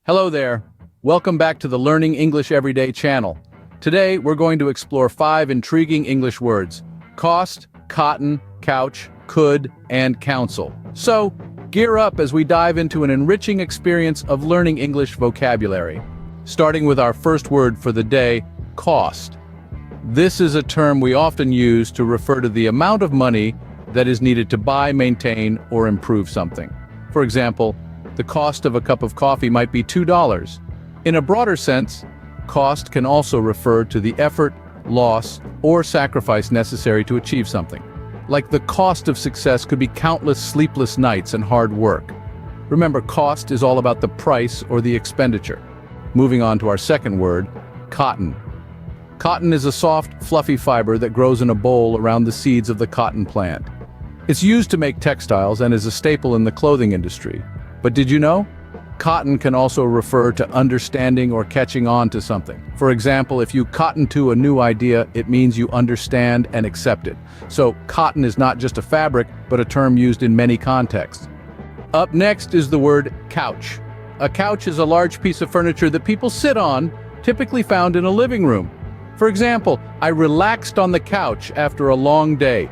Hello there. Welcome back to the Learning English Everyday channel. Today, we're going to explore 5 intriguing English words: cost, cotton, couch, could, and counsel. So, gear up as we dive into an enriching experience of learning English vocabulary. Starting with our first word for the day, cost. This is a term we often use to refer to the amount of money that is needed to buy, maintain, or improve something. For example, the cost of a cup of coffee might be $2. In a broader sense, cost can also refer to the effort, loss, or sacrifice necessary to achieve something. Like the cost of success could be countless sleepless nights and hard work. Remember, cost is all about the price or the expenditure. Moving on to our second word, cotton. Cotton is a soft, fluffy fiber that grows in a bowl around the seeds of the cotton plant. It's used to make textiles and is a staple in the clothing industry. But did you know? Cotton can also refer to understanding or catching on to something. For example, if you cotton to a new idea, it means you understand and accept it. So, cotton is not just a fabric, but a term used in many contexts. Up next is the word couch. A couch is a large piece of furniture that people sit on, typically found in a living room. For example, I relaxed on the couch after a long day.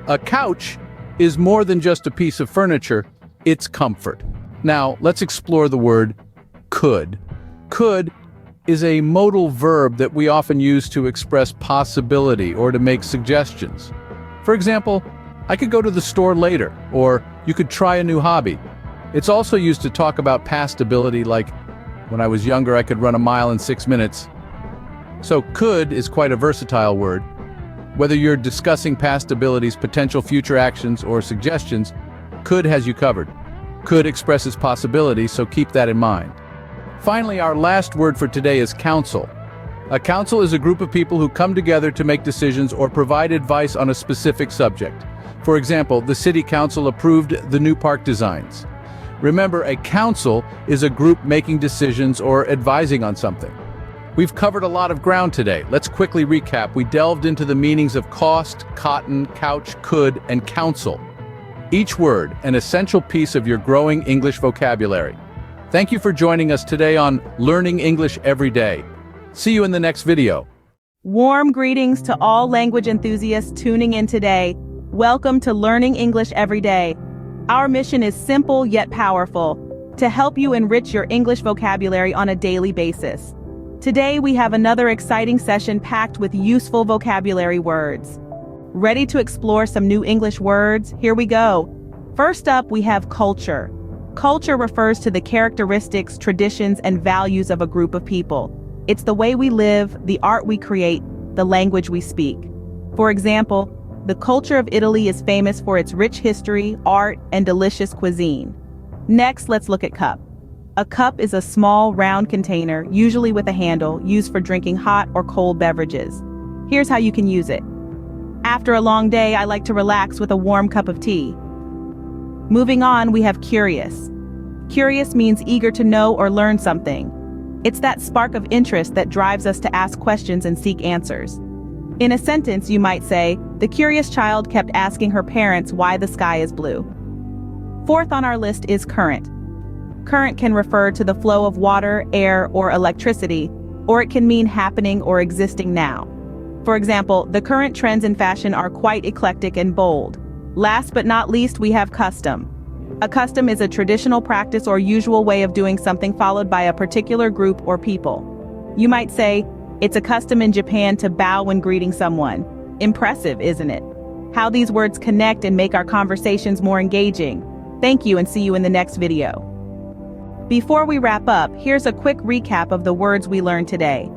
A couch is more than just a piece of furniture, it's comfort. Now, let's explore the word could. Could is a modal verb that we often use to express possibility or to make suggestions. For example, I could go to the store later, or you could try a new hobby. It's also used to talk about past ability, like when I was younger I could run a mile in 6 minutes. So could is quite a versatile word. Whether you're discussing past abilities, potential future actions, or suggestions, could has you covered. Could expresses possibility, so keep that in mind. Finally, our last word for today is counsel. A council is a group of people who come together to make decisions or provide advice on a specific subject. For example, the city council approved the new park designs. Remember, a council is a group making decisions or advising on something. We've covered a lot of ground today. Let's quickly recap. We delved into the meanings of cost, cotton, couch, could, and counsel. Each word, an essential piece of your growing English vocabulary. Thank you for joining us today on Learning English Every Day. See you in the next video. Warm greetings to all language enthusiasts tuning in today. Welcome to Learning English Every Day. Our mission is simple yet powerful, to help you enrich your English vocabulary on a daily basis. Today we have another exciting session packed with useful vocabulary words. Ready to explore some new English words? Here we go. First up, we have culture. Culture refers to the characteristics, traditions, and values of a group of people. It's the way we live, the art we create, the language we speak. For example, the culture of Italy is famous for its rich history, art, and delicious cuisine. Next, let's look at cup. A cup is a small, round container, usually with a handle, used for drinking hot or cold beverages. Here's how you can use it. After a long day, I like to relax with a warm cup of tea. Moving on, we have curious. Curious means eager to know or learn something. It's that spark of interest that drives us to ask questions and seek answers. In a sentence, you might say, the curious child kept asking her parents why the sky is blue. Fourth on our list is current. Current can refer to the flow of water, air, or electricity, or it can mean happening or existing now. For example, the current trends in fashion are quite eclectic and bold. Last but not least, we have custom. A custom is a traditional practice or usual way of doing something followed by a particular group or people. You might say, it's a custom in Japan to bow when greeting someone. Impressive, isn't it? How these words connect and make our conversations more engaging. Thank you and see you in the next video. Before we wrap up, here's a quick recap of the words we learned today.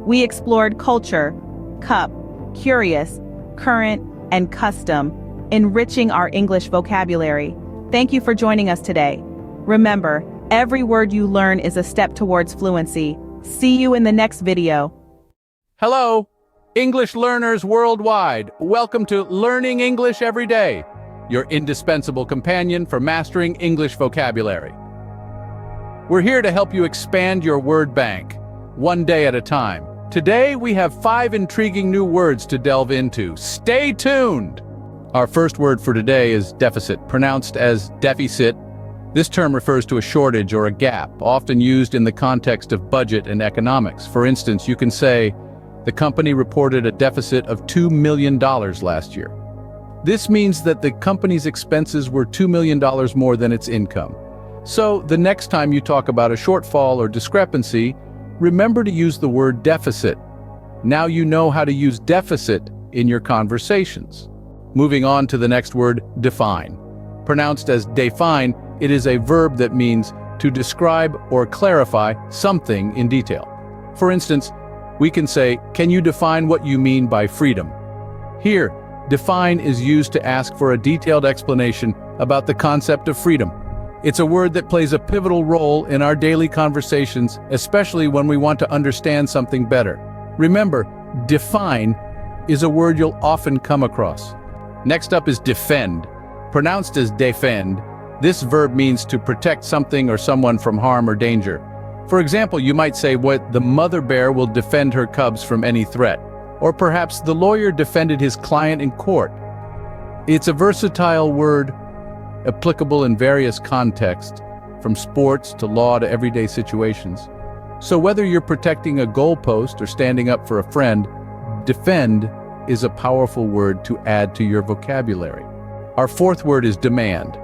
We explored culture, cup, curious, current, and custom, enriching our English vocabulary. Thank you for joining us today. Remember, every word you learn is a step towards fluency. See you in the next video. Hello, English learners worldwide. Welcome to Learning English Every Day, your indispensable companion for mastering English vocabulary. We're here to help you expand your word bank, one day at a time. Today, we have 5 intriguing new words to delve into. Stay tuned! Our first word for today is deficit, pronounced as deficit, This term refers to a shortage or a gap, often used in the context of budget and economics. For instance, you can say, the company reported a deficit of $2 million last year. This means that the company's expenses were $2 million more than its income. So, the next time you talk about a shortfall or discrepancy, remember to use the word deficit. Now you know how to use deficit in your conversations. Moving on to the next word, define. Pronounced as define, it is a verb that means to describe or clarify something in detail. For instance, we can say, can you define what you mean by freedom? Here, define is used to ask for a detailed explanation about the concept of freedom. It's a word that plays a pivotal role in our daily conversations, especially when we want to understand something better. Remember, define is a word you'll often come across. Next up is defend. Pronounced as defend, this verb means to protect something or someone from harm or danger. For example, you might say the mother bear will defend her cubs from any threat. Or perhaps the lawyer defended his client in court. It's a versatile word, applicable in various contexts, from sports to law to everyday situations. So whether you're protecting a goalpost or standing up for a friend, defend is a powerful word to add to your vocabulary. Our fourth word is demand.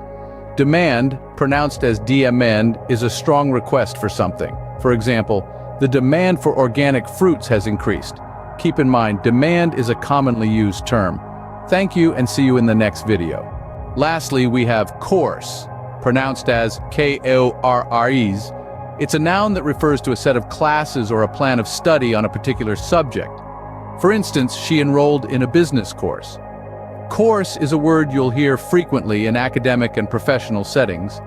Demand, pronounced as demand, is a strong request for something. For example, the demand for organic fruits has increased. Keep in mind, demand is a commonly used term. Thank you and see you in the next video. Lastly, we have course, pronounced as courses. It's a noun that refers to a set of classes or a plan of study on a particular subject. For instance, she enrolled in a business course. Course is a word you'll hear frequently in academic and professional settings.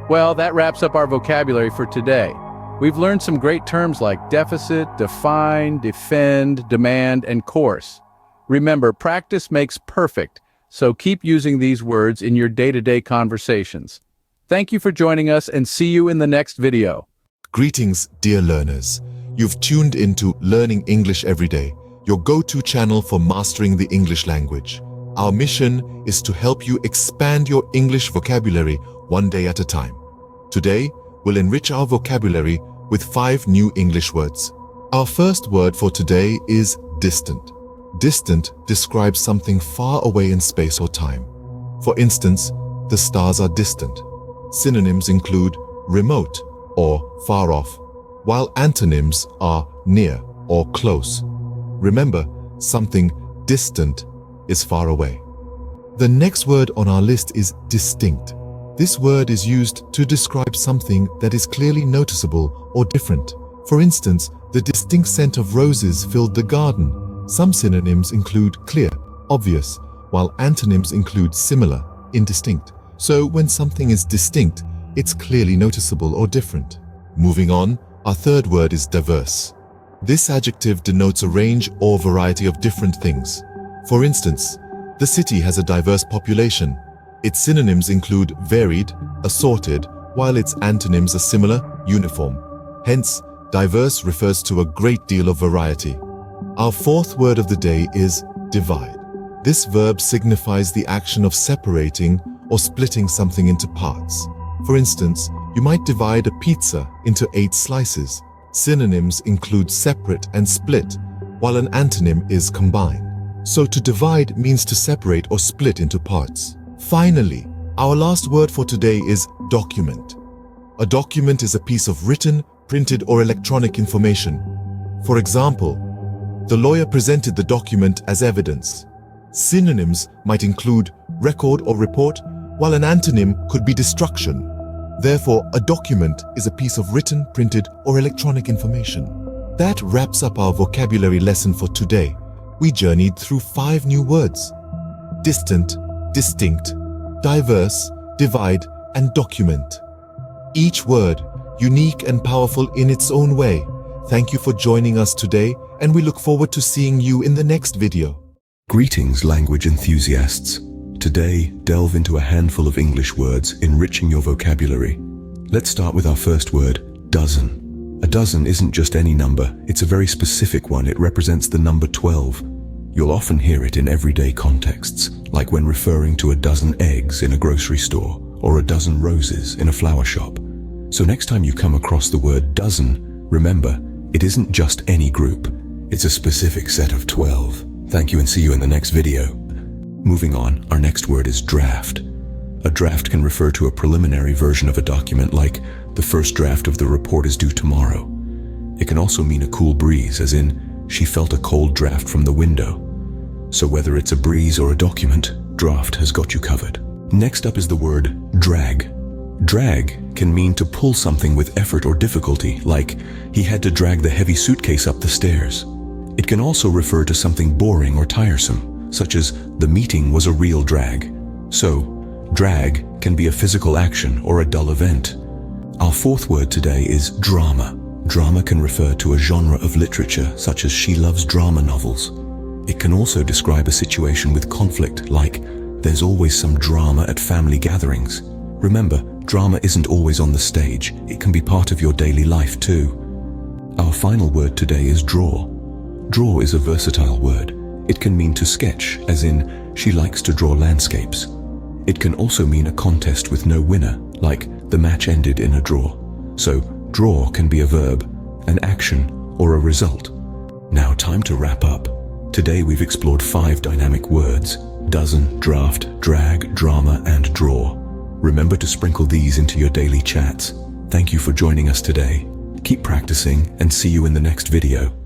Well, that wraps up our vocabulary for today. We've learned some great terms like deficit, define, defend, demand, and course. Remember, practice makes perfect, so keep using these words in your day-to-day conversations. Thank you for joining us and see you in the next video. Greetings, dear learners. You've tuned into Learning English Every Day, your go-to channel for mastering the English language. Our mission is to help you expand your English vocabulary one day at a time. Today, we'll enrich our vocabulary with 5 new English words. Our first word for today is distant. Distant describes something far away in space or time. For instance, the stars are distant. Synonyms include remote or far off, while antonyms are near or close. Remember, something distant is far away. The next word on our list is distinct. This word is used to describe something that is clearly noticeable or different. For instance, the distinct scent of roses filled the garden. Some synonyms include clear, obvious, while antonyms include similar, indistinct. So when something is distinct, it's clearly noticeable or different. Moving on, our third word is diverse. This adjective denotes a range or variety of different things. For instance, the city has a diverse population. Its synonyms include varied, assorted, while its antonyms are similar, uniform. Hence, diverse refers to a great deal of variety. Our fourth word of the day is divide. This verb signifies the action of separating or splitting something into parts. For instance, you might divide a pizza into 8 slices. Synonyms include separate and split, while an antonym is combine. So to divide means to separate or split into parts. Finally, our last word for today is document. A document is a piece of written, printed, or electronic information. For example, the lawyer presented the document as evidence. Synonyms might include record or report, while an antonym could be destruction. Therefore, a document is a piece of written, printed, or electronic information. That wraps up our vocabulary lesson for today. We journeyed through 5 new words: distant, distinct, diverse, divide, and document. Each word unique and powerful in its own way. Thank you for joining us today, and we look forward to seeing you in the next video. Greetings, language enthusiasts. Today, delve into a handful of English words, enriching your vocabulary. Let's start with our first word, dozen. A dozen isn't just any number, it's a very specific one. It represents the number 12. You'll often hear it in everyday contexts, like when referring to a dozen eggs in a grocery store, or a dozen roses in a flower shop. So next time you come across the word dozen, remember, it isn't just any group. It's a specific set of 12. Thank you and see you in the next video. Moving on, our next word is draft. A draft can refer to a preliminary version of a document, like the first draft of the report is due tomorrow. It can also mean a cool breeze, as in, she felt a cold draft from the window. So whether it's a breeze or a document, draft has got you covered. Next up is the word drag. Drag can mean to pull something with effort or difficulty, like he had to drag the heavy suitcase up the stairs. It can also refer to something boring or tiresome, such as the meeting was a real drag. So, drag can be a physical action or a dull event. Our fourth word today is drama. Drama can refer to a genre of literature, such as she loves drama novels. It can also describe a situation with conflict, like there's always some drama at family gatherings. Remember, drama isn't always on the stage. It can be part of your daily life too. Our final word today is draw. Draw is a versatile word. It can mean to sketch, as in, she likes to draw landscapes. It can also mean a contest with no winner, like the match ended in a draw. So, draw can be a verb, an action, or a result. Now, time to wrap up. Today we've explored 5 dynamic words: dozen, draft, drag, drama, and draw. Remember to sprinkle these into your daily chats. Thank you for joining us today. Keep practicing and see you in the next video.